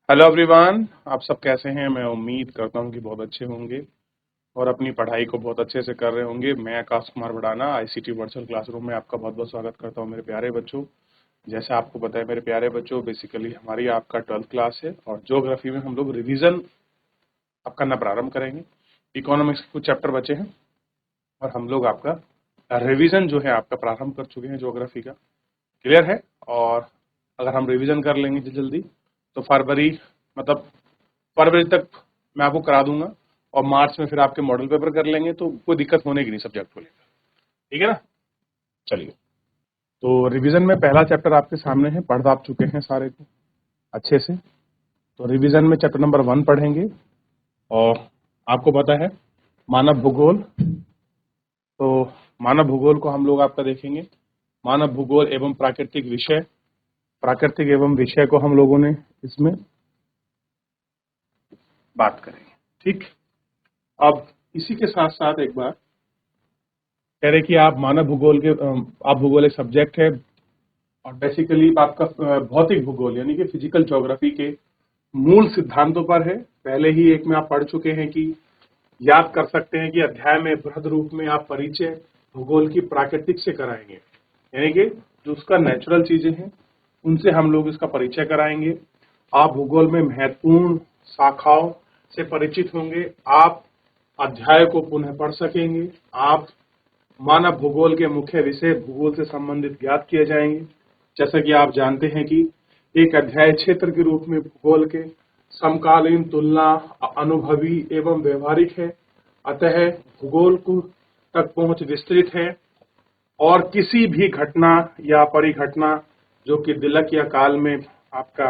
Hello everyone, आप सब कैसे हैं। मैं उम्मीद करता हूं कि बहुत अच्छे होंगे और अपनी पढ़ाई को बहुत अच्छे से कर रहे होंगे। मैं Akash Kumar Bhadana ICT virtual classroom में आपका बहुत बहुत स्वागत करता हूं मेरे प्यारे बच्चों। जैसे आपको पता है मेरे प्यारे बच्चों, बेसिकली हमारी आपका 12th क्लास है और ज्योग्राफी में हम लोग रिवीजन अब करना प्रारंभ करेंगे। इकोनॉमिक्स के कुछ चैप्टर बचे हैं और हम लोग आपका रिवीजन जो है आपका प्रारंभ कर चुके हैं ज्योग्राफी का। क्लियर है। और अगर हम रिवीजन कर लेंगे जल्दी तो फरवरी मतलब फरवरी तक मैं आपको करा दूंगा और मार्च में फिर आपके मॉडल पेपर कर लेंगे, तो कोई दिक्कत होने की नहीं सब्जेक्ट को लेकर। ठीक है ना। चलिए, तो रिवीजन में पहला चैप्टर आपके सामने है, पढ़ आप चुके हैं सारे को अच्छे से। तो रिवीजन में चैप्टर नंबर 1 पढ़ेंगे और आपको पता है मानव भूगोल। तो मानव भूगोल को हम लोग आपका देखेंगे, मानव भूगोल एवं प्राकृतिक विषय, प्राकृतिक एवं विषय को हम लोगों ने इसमें बात करेंगे। ठीक। अब इसी के साथ साथ एक बार कह रहे कि आप मानव भूगोल के आप भूगोल एक सब्जेक्ट है और बेसिकली आपका भौतिक भूगोल यानी कि फिजिकल ज्योग्राफी के मूल सिद्धांतों पर है। पहले ही एक में आप पढ़ चुके हैं कि याद कर सकते हैं कि अध्याय में बृहद रूप में आप परिचय भूगोल की प्राकृतिक से कराएंगे, यानी कि जो उसका नेचुरल चीजें हैं उनसे हम लोग इसका परिचय कराएंगे। आप भूगोल में महत्वपूर्ण शाखाओं से परिचित होंगे, आप अध्याय को पुनः पढ़ सकेंगे, आप मानव भूगोल के मुख्य विषय भूगोल से संबंधित ज्ञात किए जाएंगे। जैसा कि आप जानते हैं कि एक अध्याय क्षेत्र के रूप में भूगोल के समकालीन तुलना अनुभवी एवं व्यवहारिक है, अतः भूगोल को तक पहुंच विस्तृत है और किसी भी घटना या परिघटना जो कि दिलक या काल में आपका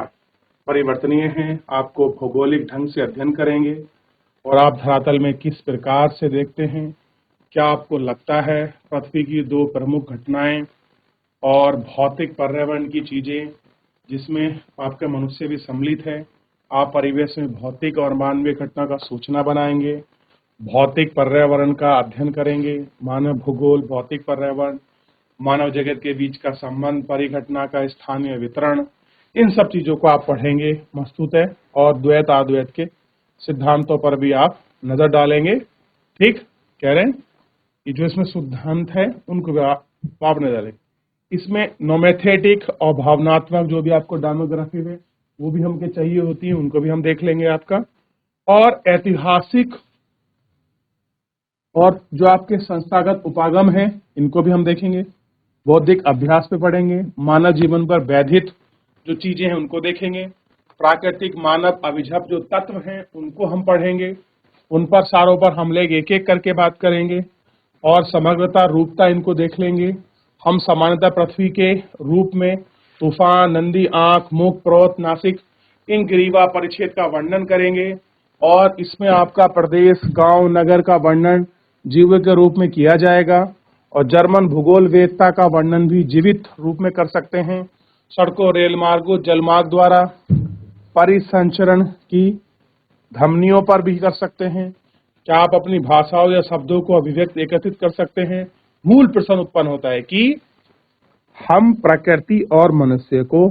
परिवर्तनीय है, आपको भौगोलिक ढंग से अध्ययन करेंगे और आप धरातल में किस प्रकार से देखते हैं। क्या आपको लगता है पृथ्वी की दो प्रमुख घटनाएं और भौतिक पर्यावरण की चीजें जिसमें आपका मनुष्य भी सम्मिलित है, आप परिवेश में भौतिक और मानवीय घटना का सूचना बनाएंगे, भौतिक पर्यावरण का अध्ययन करेंगे, मानव भूगोल, भौतिक पर्यावरण, मानव जगत के बीच का संबंध, परिघटना का स्थानीय वितरण, इन सब चीजों को आप पढ़ेंगे मस्तूतः और द्वैत अद्वैत के सिद्धांतों पर भी आप नजर डालेंगे। ठीक कह रहे हैं। ये जो इसमें सिद्धांत है उनको भी आप नजर डालेंगे। इसमें नोमेथेटिक और भावनात्मक जो भी आपको डेमोग्राफी में वो भी हमके चाहिए होती है, उनको भी हम देख लेंगे आपका। और ऐतिहासिक और जो आपके संस्थागत उपागम हैं इनको भी हम देखेंगे। बौद्धिक अभ्यास पे पढ़ेंगे, मानव जीवन पर वैधित जो चीजें हैं उनको देखेंगे, प्राकृतिक मानव अभिजप जो तत्व हैं उनको हम पढ़ेंगे, उन पर सारों पर हम लोग एक एक करके बात करेंगे और समग्रता रूपता इनको देख लेंगे। हम सामान्यतः पृथ्वी के रूप में तूफान, नंदी आंख, मुख, प्रोत, नासिक, इन ग्रीवा परिच्छेद का वर्णन करेंगे और इसमें आपका प्रदेश, गांव, नगर का वर्णन जीव के रूप में किया जाएगा और जर्मन भूगोल वेदता का वर्णन भी जीवित रूप में कर सकते हैं। सड़कों, रेल मार्गों, जलमार्ग द्वारा परिसंचरण की धमनियों पर भी कर सकते हैं। क्या आप अपनी भाषाओं या शब्दों को अभिव्यक्त एकत्रित कर सकते हैं। मूल प्रश्न उत्पन्न होता है कि हम प्रकृति और मनुष्य को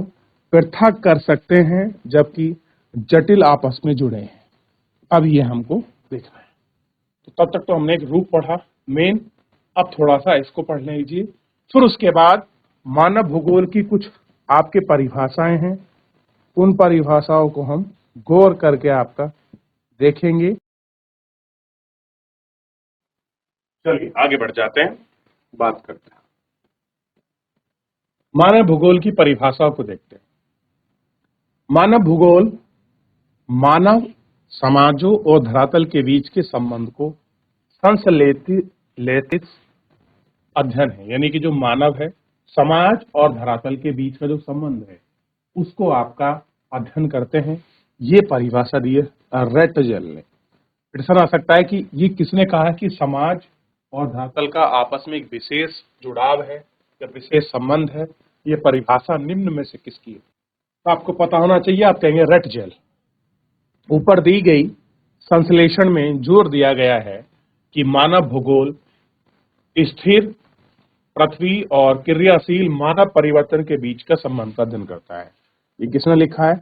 पृथक कर सकते हैं जबकि जटिल आपस में जुड़े हैं। अब ये हमको देखना है। तो तब तक तो हमने एक रूप पढ़ा मेन, अब थोड़ा सा इसको पढ़ लीजिए। फिर उसके बाद मानव भूगोल की कुछ आपके परिभाषाएं हैं, उन परिभाषाओं को हम गौर करके आपका देखेंगे। चलिए आगे बढ़ जाते हैं, बात करते हैं। मानव भूगोल की परिभाषाओं को देखते हैं। मानव भूगोल मानव समाजों और धरातल के बीच के संबंध को संश्लेषित अध्ययन है, यानी कि जो मानव है, समाज और धरातल के बीच का जो संबंध है उसको आपका अध्ययन करते हैं। ये परिभाषा दी है रेटजेल ने। प्रश्न आ सकता है कि ये किसने कहा है कि समाज और धरातल का आपस में एक विशेष जुड़ाव है या विशेष संबंध है। ये परिभाषा निम्न में से किसकी है? तो आपको पता होना चाहिए, आप कहेंगे रेटजेल। ऊपर दी गई संश्लेषण में जोर दिया गया है कि मानव भूगोल स्थिर पृथ्वी और क्रियाशील मानव परिवर्तन के बीच का संबंध का अध्ययन करता है। ये किसने लिखा है?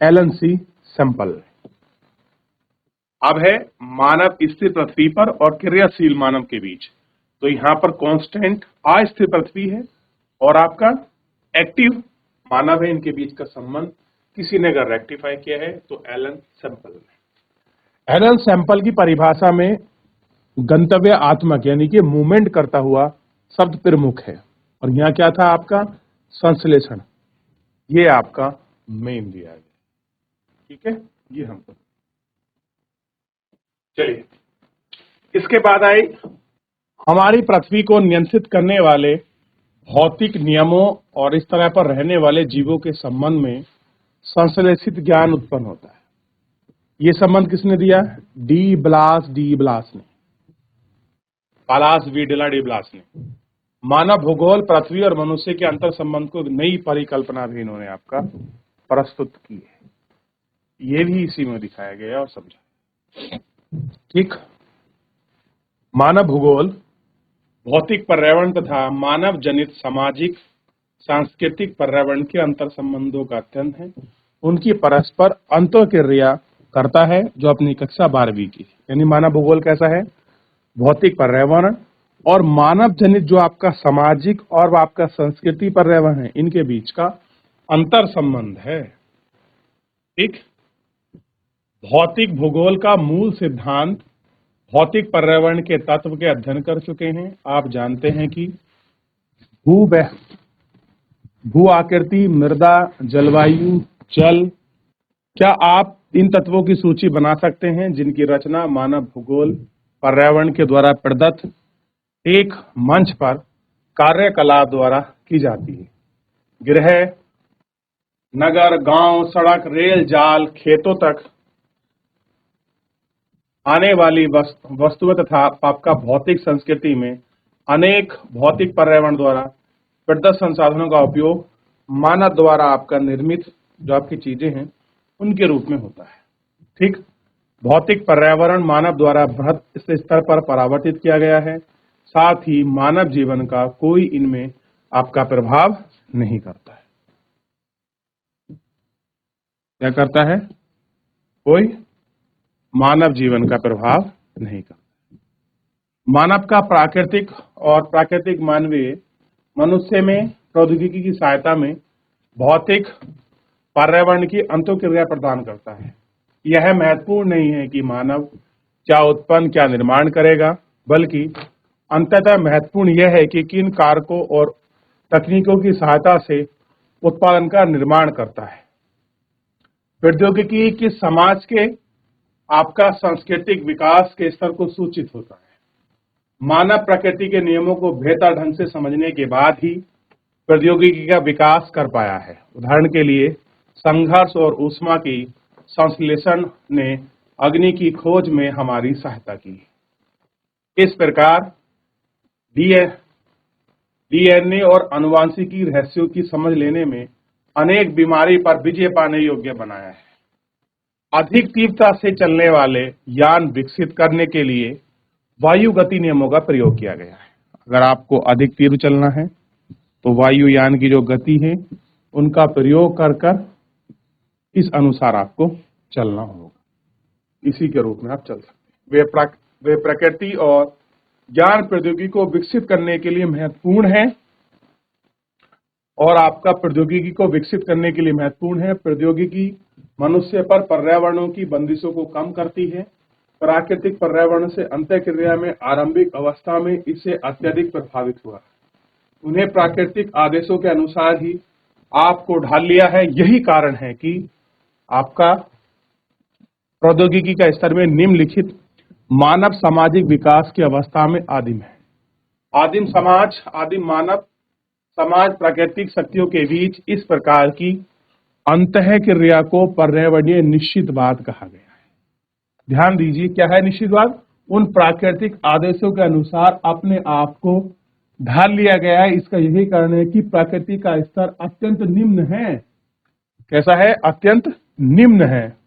एलन सी सैंपल। अब है मानव स्थिर पृथ्वी पर और क्रियाशील मानव के बीच। तो यहां पर कांस्टेंट अस्थिर पृथ्वी है और आपका एक्टिव मानव है, इनके बीच का संबंध किसी ने अगर रेक्टिफाई किया है तो एलन सैंपल ने। एलन सैंपल की परिभाषा में गंतव्य आत्मक यानी कि मूवमेंट करता हुआ शब्द प्रमुख है, और यहां क्या था आपका संश्लेषण, ये आपका मेन दिया गया। ठीक है, ये हमको चलिए इसके बाद आई हमारी पृथ्वी को नियंत्रित करने वाले भौतिक नियमों और इस तरह पर रहने वाले जीवों के संबंध में संश्लेषित ज्ञान उत्पन्न होता है। ये संबंध किसने दिया? डी ब्लास ने, पालास वीडला डी ब्लास ने। मानव भूगोल, पृथ्वी और मनुष्य के अंतर संबंध को नई परिकल्पना भी इन्होंने आपका प्रस्तुत की है। ये भी इसी में दिखाया गया और समझा। ठीक, मानव भूगोल भौतिक पर्यावरण तथा मानव जनित सामाजिक सांस्कृतिक पर्यावरण के अंतर संबंधों का अध्ययन है, उनकी परस्पर अंतःक्रिया करता है, जो अपनी कक्षा 12वीं की। यानी मानव भूगोल कैसा है? भौतिक पर्यावरण और मानव जनित जो आपका सामाजिक और आपका संस्कृति पर्यावरण है, इनके बीच का अंतर संबंध है। ठीक, भौतिक भूगोल का मूल सिद्धांत भौतिक पर्यावरण के तत्व के अध्ययन कर चुके हैं। आप जानते हैं कि भू आकृति, मृदा, जलवायु, जल, क्या आप इन तत्वों की सूची बना सकते हैं जिनकी रचना मानव भूगोल पर्यावरण के द्वारा प्रदत्त एक मंच पर कार्यकलाप द्वारा की जाती है? गृह, नगर, गांव, सड़क, रेल जाल, खेतों तक आने वाली वस्तुओं तथा आपका भौतिक संस्कृति में अनेक भौतिक पर्यावरण द्वारा प्रदत्त संसाधनों का उपयोग मानव द्वारा आपका निर्मित जो आपकी चीजें हैं उनके रूप में होता है। ठीक, भौतिक पर्यावरण मानव द्वारा बृहत स्तर पर परावर्तित किया गया है, साथ ही मानव जीवन का कोई इनमें आपका प्रभाव नहीं करता है। क्या करता है? कोई मानव जीवन का प्रभाव नहीं करता। मानव का प्राकृतिक और प्राकृतिक मानवीय मनुष्य में प्रौद्योगिकी की सहायता में भौतिक पर्यावरण की अंतःक्रिया प्रदान करता है। यह महत्वपूर्ण नहीं है कि मानव क्या उत्पन्न क्या निर्माण करेगा, बल्कि अंततः महत्वपूर्ण यह है कि किन कारकों और तकनीकों की सहायता से उत्पादन का निर्माण करता है। प्रौद्योगिकी किस समाज के आपका सांस्कृतिक विकास के स्तर को सूचित होता है। मानव प्रकृति के नियमों को बेहतर ढंग से समझने के बाद ही प्रौद्योगिकी का विकास कर पाया है। उदाहरण के लिए संघर्ष और ऊष्मा की संश्लेषण ने अग्नि की खोज में हमारी सहायता की। इस प्रकार डीएनए और आनुवंशिकी रहस्यों की समझ लेने में अनेक बीमारी पर विजय पाने योग्य बनाया है। अधिक तीव्रता से चलने वाले यान विकसित करने के लिए वायु गति नियमों का प्रयोग किया गया है। अगर आपको अधिक तीव्र चलना है तो वायुयान की जो गति है उनका प्रयोग कर इस अनुसार आपको चलना होगा। इसी के रूप में आप चल सकते हैं। वे प्रकृति और ज्ञान प्रौद्योगिकी को विकसित करने के लिए महत्वपूर्ण है और आपका प्रौद्योगिकी को विकसित करने के लिए महत्वपूर्ण है। प्रौद्योगिकी मनुष्य पर पर्यावरणों की बंदिशों को कम करती है। प्राकृतिक पर्यावरण से अंतःक्रिया में आरंभिक अवस्था में इससे अत्यधिक प्रभावित हुआ। उन्हें प्राकृतिक आदेशों के अनुसार ही आपको ढाल लिया है। यही कारण है कि आपका प्रौद्योगिकी का स्तर में निम्नलिखित मानव सामाजिक विकास की अवस्था में आदिम है। आदिम समाज, आदिम मानव समाज प्राकृतिक शक्तियों के बीच इस प्रकार की अंतःक्रिया को पर्यावरणीय निश्चितवाद कहा गया है। ध्यान दीजिए, क्या है निश्चितवाद? उन प्राकृतिक आदेशों के अनुसार अपने आप को ढाल लिया गया है। इसका यही कारण है कि प्रकृति का स्तर अत्यंत निम्न है। कैसा है? अत्यंत निम्न है।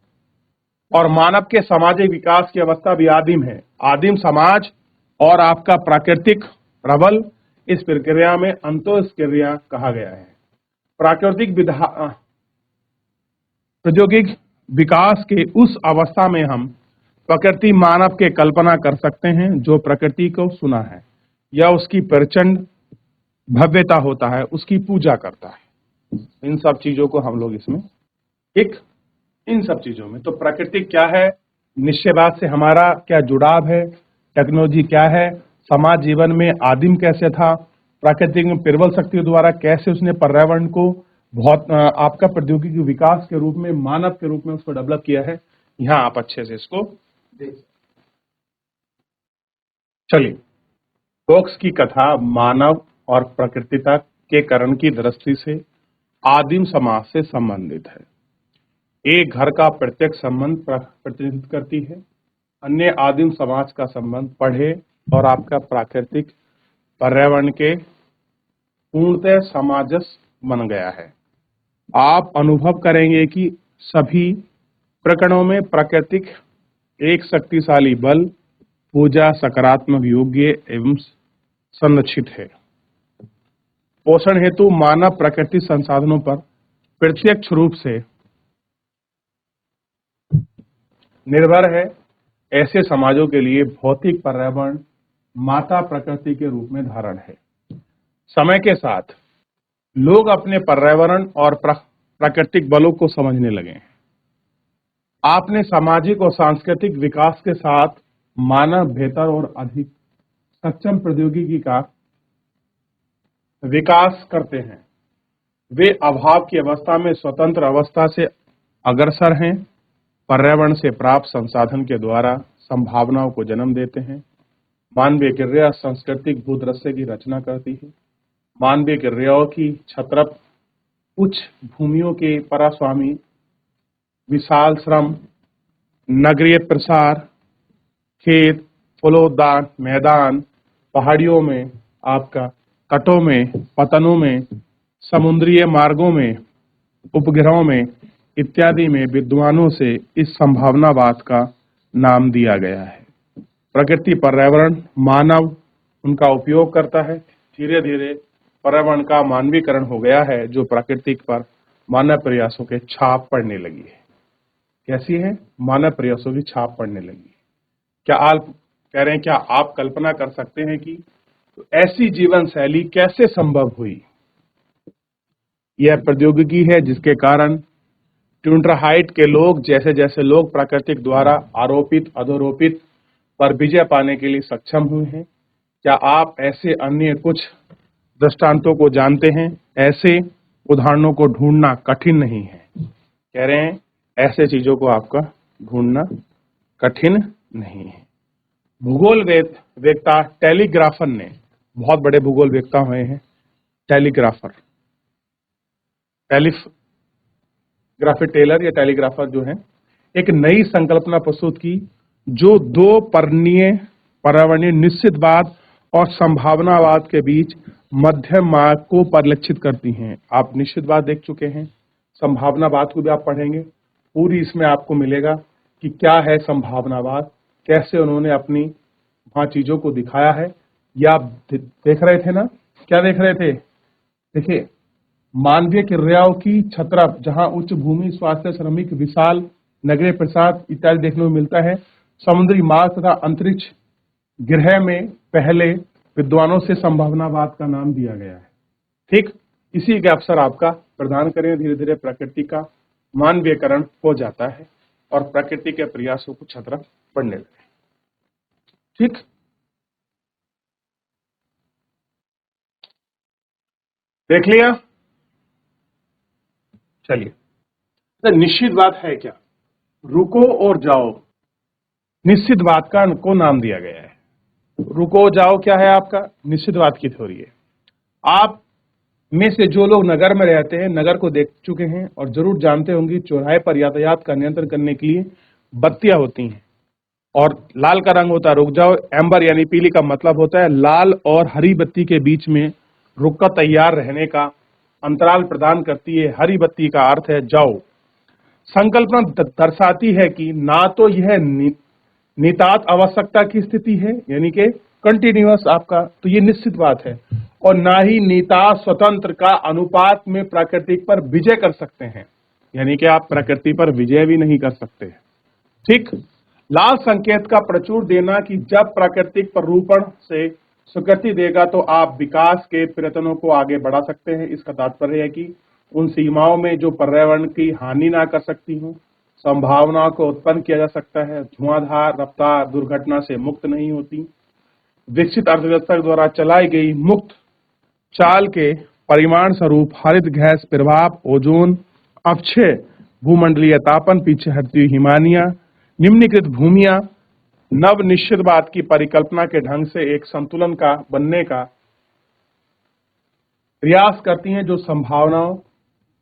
और मानव के सामाजिक विकास की अवस्था भी आदिम है। आदिम समाज और आपका प्राकृतिक प्रबल, इस प्रक्रिया में अंतःक्रिया कहा गया है। प्राकृतिक प्रौद्योगिक विकास के उस अवस्था में हम प्रकृति मानव के कल्पना कर सकते हैं जो प्रकृति को सुना है या उसकी प्रचंड भव्यता होता है, उसकी पूजा करता है। इन सब चीजों को हम लोग इसमें एक इन सब चीजों में तो प्रकृति क्या है, निश्चयवाद से हमारा क्या जुड़ाव है, टेक्नोलॉजी क्या है, समाज जीवन में आदिम कैसे था, प्राकृतिक में प्रबल शक्तियों द्वारा कैसे उसने पर्यावरण को बहुत आपका प्रौद्योगिकी विकास के रूप में, मानव के रूप में उसको डेवलप किया है। यहां आप अच्छे से इसको देख। चलिए, बॉक्स की कथा मानव और प्रकृतिता के करण की दृष्टि से आदिम समाज से संबंधित है। एक घर का प्रत्यक्ष संबंध प्रतिनिधित्व करती है, अन्य आदिम समाज का संबंध पढ़े और आपका प्राकृतिक पर्यावरण के पूर्णतः सामंजस्य बन गया है। आप अनुभव करेंगे कि सभी प्रकरणों में प्राकृतिक एक शक्तिशाली बल, पूजा, सकारात्मक योग्य एवं संरक्षित है। पोषण हेतु मानव प्राकृतिक संसाधनों पर प्रत्यक्ष रूप से निर्भर है। ऐसे समाजों के लिए भौतिक पर्यावरण माता प्रकृति के रूप में धारण है। समय के साथ लोग अपने पर्यावरण और प्राकृतिक बलों को समझने लगे हैं। आपने सामाजिक और सांस्कृतिक विकास के साथ मानव बेहतर और अधिक सक्षम प्रौद्योगिकी का विकास करते हैं। वे अभाव की अवस्था में स्वतंत्र अवस्था से अग्रसर हैं, पर्यावरण से प्राप्त संसाधन के द्वारा संभावनाओं को जन्म देते हैं। मानवीय क्रिया सांस्कृतिक भूदृश्य की रचना करती है। मानवीय क्रियाओं की छत्रप उच्च भूमियों के परास्वामी, विशाल श्रम, नगरीय प्रसार, खेत, फलोद्यान, मैदान, पहाड़ियों में, आपका तटों में, पतनों में, समुद्रीय मार्गों में, उपग्रहों में इत्यादि में विद्वानों से इस संभावनावाद का नाम दिया गया है। प्रकृति पर्यावरण मानव उनका उपयोग करता है। धीरे धीरे पर्यावरण का मानवीकरण हो गया है, जो प्राकृतिक पर मानव प्रयासों के छाप पड़ने लगी है। कैसी है? मानव प्रयासों की छाप पड़ने लगी है। क्या आप कह रहे हैं, क्या आप कल्पना कर सकते हैं कि तो ऐसी जीवन शैली कैसे संभव हुई? यह प्रौद्योगिकी है जिसके कारण ट्यून्ड्रा के लोग जैसे जैसे लोग प्राकृतिक द्वारा आरोपित अधोरोपित पर विजय पाने के लिए सक्षम हुए हैं। क्या आप ऐसे अन्य कुछ दृष्टांतों को जानते हैं? ऐसे उदाहरणों को ढूंढना कठिन नहीं है। कह रहे हैं ऐसे चीजों को आपका ढूंढना कठिन नहीं है। भूगोल वेत्ता टेलीग्राफर ने, बहुत बड़े भूगोल वेत्ता हुए हैं टेलीग्राफर, टेलर या टेलीग्राफर जो है, एक नई संकल्पना प्रस्तुत की जो दो पर्यावरणीय निश्चितवाद और संभावनावाद के बीच मध्यम मार्ग को परिलक्षित करती हैं। आप निश्चितवाद देख चुके हैं, संभावनावाद को भी आप पढ़ेंगे। पूरी इसमें आपको मिलेगा कि क्या है संभावनावाद, कैसे उन्होंने अपनी वहां चीजों को दिखाया है। या आप देख रहे थे ना, क्या देख रहे थे? देखिए, मानवीय क्रियाओं की छत्रप, जहां उच्च भूमि, स्वास्थ्य, श्रमिक, विशाल नगरीय प्रसाद इत्यादि देखने को मिलता है। समुद्री मार्ग तथा अंतरिक्ष ग्रह में पहले विद्वानों से संभावनावाद का नाम दिया गया है। ठीक इसी के अवसर आपका प्रदान करें। धीरे धीरे प्रकृति का मानवीयकरण हो जाता है और प्रकृति के प्रयासों को छत्रप पड़ने लगे। ठीक, देख लिया। चलिए, तो निश्चितवाद है क्या? रुको और जाओ, निश्चितवाद का को नाम दिया गया है। रुको जाओ क्या है? आपका निश्चितवाद की थ्योरी है। आप में से जो लोग नगर में रहते हैं, नगर को देख चुके हैं और जरूर जानते होंगे, चौराहे पर यातायात का नियंत्रण करने के लिए बत्तियां होती हैं और लाल का रंग होता है रुक जाओ, एम्बर यानी पीली का मतलब होता है लाल और हरी बत्ती के बीच में रुक कर तैयार रहने का अंतराल प्रदान करती है। हरी बत्ती का अर्थ है जाओ। संकल्पना दर्शाती है कि ना तो यह नितात आवश्यकता की स्थिति है, यानी कि कंटिन्यूअस आपका, तो ये निश्चित बात है, और ना ही नितात स्वतंत्र का अनुपात में प्राकृतिक पर विजय कर सकते हैं। यानी कि आप प्रकृति पर विजय भी नहीं कर सकते। ठीक, लाल संकेत का प्रचुर देना कि जब प्राकृतिक प्ररूपण से स्वीकृति देगा तो आप विकास के प्रयत्नों को आगे बढ़ा सकते हैं। इसका तात्पर्य है कि उन सीमाओं में जो पर्यावरण की हानि ना कर सकती हूँ, संभावनाओं को उत्पन्न किया जा सकता है। धुआंधार रफ्तार दुर्घटना से मुक्त नहीं होती। विकसित अर्थव्यवस्था द्वारा चलाई गई मुक्त चाल के परिमाण स्वरूप हरित गैस प्रभाव, ओजोन अपक्षय, भूमंडलीय तापन, पीछे हटती हुई हिमानियां, निम्नीकृत भूमियां नव निश्चितवाद की परिकल्पना के ढंग से एक संतुलन का बनने का प्रयास करती हैं, जो संभावनाओं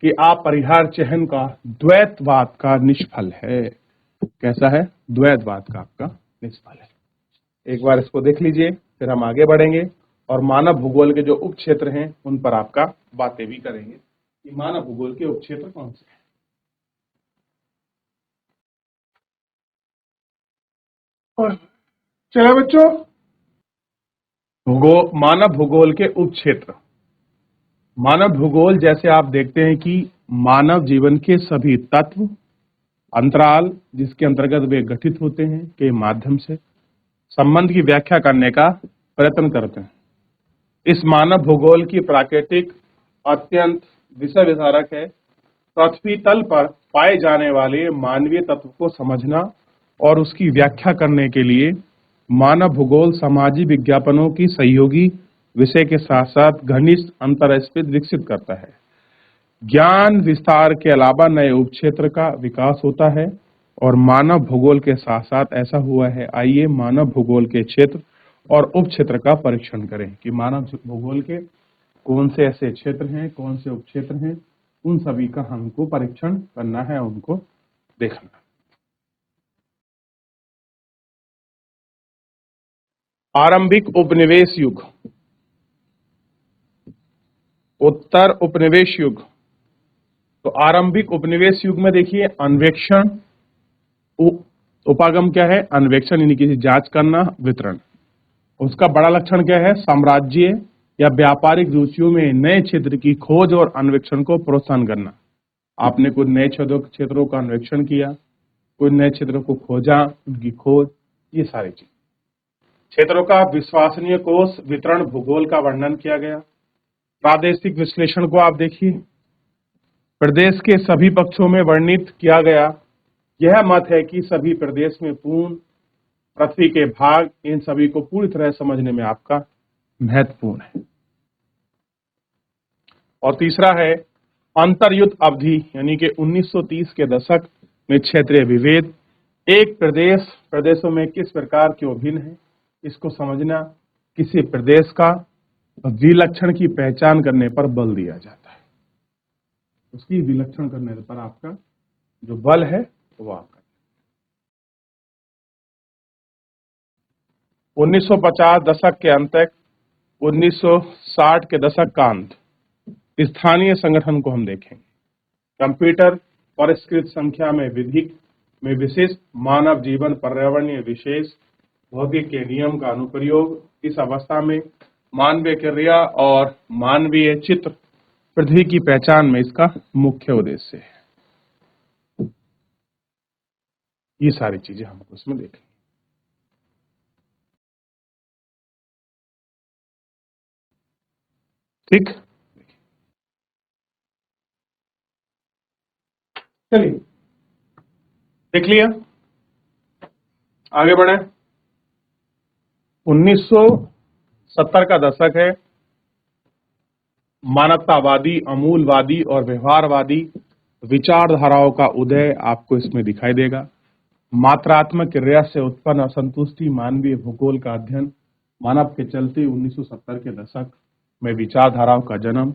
कि अपरिहार्य चयन का द्वैतवाद का निष्फल है। कैसा है? द्वैतवाद का आपका निष्फल है। एक बार इसको देख लीजिए, फिर हम आगे बढ़ेंगे और मानव भूगोल के जो उप क्षेत्र हैं उन पर आपका बातें भी करेंगे कि मानव भूगोल के उप क्षेत्र कौन से हैं। चलो बच्चों, मानव भूगोल के उप क्षेत्र। मानव भूगोल जैसे आप देखते हैं कि मानव जीवन के सभी तत्व, अंतराल जिसके अंतर्गत वे गठित होते हैं के माध्यम से संबंध की व्याख्या करने का प्रयत्न करते हैं। इस मानव भूगोल की प्राकृतिक अत्यंत विषय विधारक है। पृथ्वी तल पर पाए जाने वाले मानवीय तत्व को समझना और उसकी व्याख्या करने के लिए मानव भूगोल सामाजिक विज्ञापनों की सहयोगी विषय के साथ साथ घनिष्ठ अंतरस्थित विकसित करता है। ज्ञान विस्तार के अलावा नए उपक्षेत्र का विकास होता है और मानव भूगोल के साथ साथ ऐसा हुआ है। आइए मानव भूगोल के क्षेत्र और उप क्षेत्र का परीक्षण करें कि मानव भूगोल के कौन से ऐसे क्षेत्र हैं, कौन से उप क्षेत्र हैं, उन सभी का हमको परीक्षण करना है, उनको देखना। आरंभिक उपनिवेश युग, उत्तर उपनिवेश युग। तो आरंभिक उपनिवेश युग में देखिए अन्वेक्षण, उपागम क्या है? अन्वेक्षण यानी किसी जांच करना, वितरण। उसका बड़ा लक्षण क्या है? साम्राज्य या व्यापारिक रुचियों में नए क्षेत्र की खोज और अन्वेक्षण को प्रोत्साहन करना। आपने कुछ नए क्षेत्रों का अन्वेक्षण किया, कुछ नए क्षेत्रों को खोजा, उनकी खोज, ये सारी चीज। क्षेत्रों का विश्वसनीय कोष वितरण भूगोल का वर्णन किया गया। प्रादेशिक विश्लेषण को आप देखिए, प्रदेश के सभी पक्षों में वर्णित किया गया। यह मत है कि सभी प्रदेश में पूर्ण पृथ्वी के भाग, इन सभी को पूरी तरह समझने में आपका महत्वपूर्ण है। और तीसरा है अंतरयुद्ध अवधि, यानी कि 1930 के दशक में क्षेत्रीय विभेद। एक प्रदेशों में किस प्रकार के भिन्न है, इसको समझना। किसी प्रदेश का विलक्षण की पहचान करने पर बल दिया जाता है। उसकी विलक्षण करने पर आपका जो बल है वो आपका 1950 दशक के अंत तक 1960 के दशक का अंत स्थानीय संगठन को हम देखेंगे। कंप्यूटर परिष्कृत संख्या में विधिक में विशिष्ट मानव जीवन पर्यावरणीय विशेष भौतिक के नियम का अनुप्रयोग। इस अवस्था में मानवीय क्रिया और मानवीय चित्र पृथ्वी की पहचान में इसका मुख्य उद्देश्य है। ये सारी चीजें हमको इसमें देखेंगे। ठीक, चलिए देख लिया, आगे बढ़े। 1970 का दशक है। मानवतावादी, अमूलवादी और व्यवहारवादी विचारधाराओं का उदय आपको इसमें दिखाई देगा। मात्रात्मक क्रिया से उत्पन्न असंतुष्टि, मानवीय भूगोल का अध्ययन, मानव के चलते 1970 के दशक में विचारधाराओं का जन्म,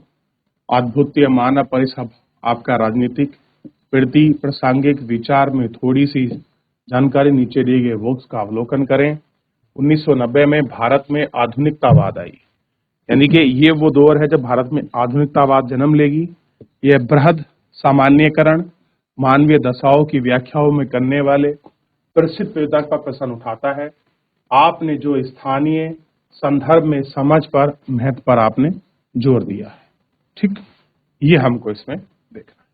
अद्भुतीय मानव परिसर आपका राजनीतिक प्रति प्रासंगिक विचार में थोड़ी सी जानकारी नीचे दिए गए वर्क्स का अवलोकन करें। 1990 में भारत में आधुनिकतावाद आई, यानी कि ये वो दौर है जब भारत में आधुनिकतावाद जन्म लेगी। यह बृहद सामान्यकरण, मानवीय दशाओं की व्याख्याओं में करने वाले प्रसिद्ध विचारक का प्रश्न उठाता है। आपने जो स्थानीय संदर्भ में समझ पर, महत्व पर आपने जोर दिया है। ठीक, ये हमको इसमें देखना है।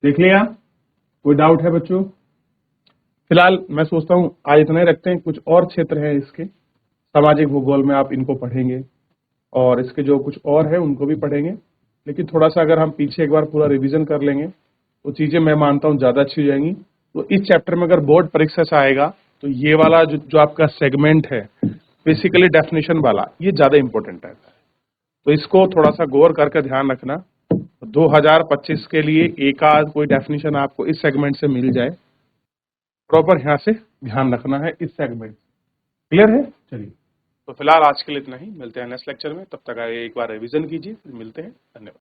देख लिया? कोई डाउट है बच्चों? फिलहाल मैं सोचता हूँ आज इतना ही रखते हैं। कुछ और क्षेत्र हैं इसके, सामाजिक भूगोल में आप इनको पढ़ेंगे और इसके जो कुछ और है उनको भी पढ़ेंगे, लेकिन थोड़ा सा अगर हम पीछे एक बार पूरा रिवीजन कर लेंगे तो चीजें मैं मानता हूँ ज्यादा अच्छी हो जाएंगी। तो इस चैप्टर में अगर बोर्ड परीक्षा से आएगा तो ये वाला जो आपका सेगमेंट है बेसिकली डेफिनेशन वाला, ये ज्यादा इंपॉर्टेंट है। तो इसको थोड़ा सा गौर करके ध्यान रखना। 2025 के लिए एक आध कोई डेफिनेशन आपको इस सेगमेंट से मिल जाए, प्रॉपर यहाँ से ध्यान रखना है इस सेगमेंट। क्लियर है? चलिए, तो फिलहाल आज के लिए इतना ही। मिलते हैं नेक्स्ट लेक्चर में, तब तक एक बार रिवीजन कीजिए, फिर मिलते हैं। धन्यवाद।